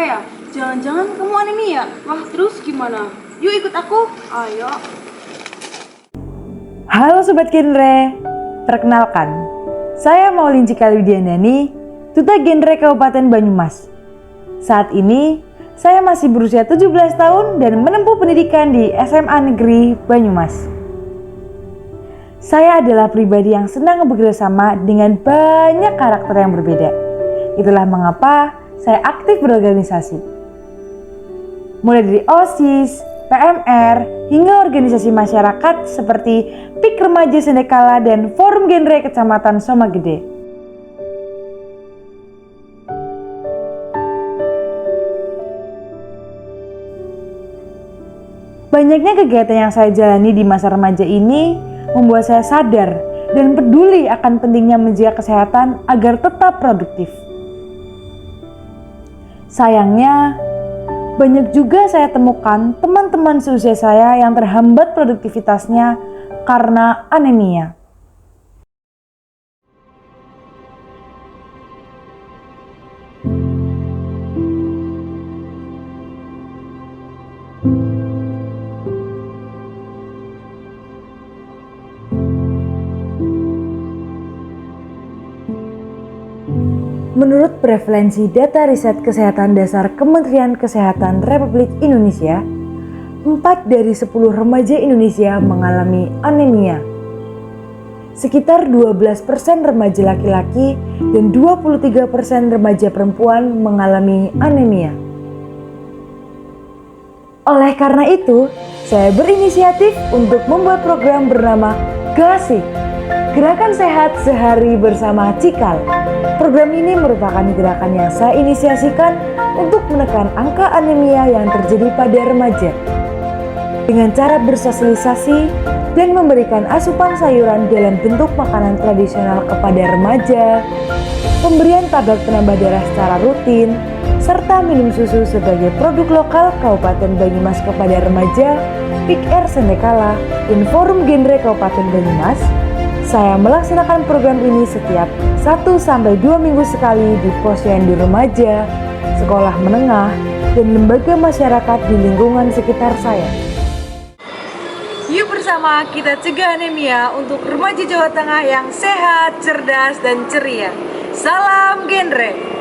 ya? Jangan-jangan kamu anemia? Wah, terus gimana? Yuk ikut aku. Ayo. Halo Sobat Genre, perkenalkan, saya Maulin Cikaliwidiandani, Duta Genre Kabupaten Banyumas. Saat ini, saya masih berusia 17 tahun dan menempuh pendidikan di SMA Negeri Banyumas. Saya adalah pribadi yang senang bekerjasama dengan banyak karakter yang berbeda. Itulah mengapa saya aktif berorganisasi. Mulai dari OSIS, PMR, hingga organisasi masyarakat seperti PIK Remaja Sendekala dan Forum Genre Kecamatan Somagede. Banyaknya kegiatan yang saya jalani di masa remaja ini membuat saya sadar dan peduli akan pentingnya menjaga kesehatan agar tetap produktif. Sayangnya, banyak juga saya temukan teman-teman seusia saya yang terhambat produktivitasnya karena anemia. Menurut prevalensi data riset kesehatan dasar Kementerian Kesehatan Republik Indonesia, 4 dari 10 remaja Indonesia mengalami anemia. Sekitar 12% remaja laki-laki dan 23% remaja perempuan mengalami anemia. Oleh karena itu, saya berinisiatif untuk membuat program bernama GASIK, Gerakan Sehat Sehari Bersama Cikal. Program ini merupakan gerakan yang saya inisiasikan untuk menekan angka anemia yang terjadi pada remaja. Dengan cara bersosialisasi dan memberikan asupan sayuran dalam bentuk makanan tradisional kepada remaja, pemberian tablet penambah darah secara rutin, serta minum susu sebagai produk lokal Kabupaten Banyumas kepada remaja, PIK Sendekala, dan Forum Genre Kabupaten Banyumas, saya melaksanakan program ini setiap 1-2 minggu sekali di posyandu remaja, sekolah menengah, dan lembaga masyarakat di lingkungan sekitar saya. Yuk bersama kita cegah anemia untuk remaja Jawa Tengah yang sehat, cerdas, dan ceria. Salam Genre.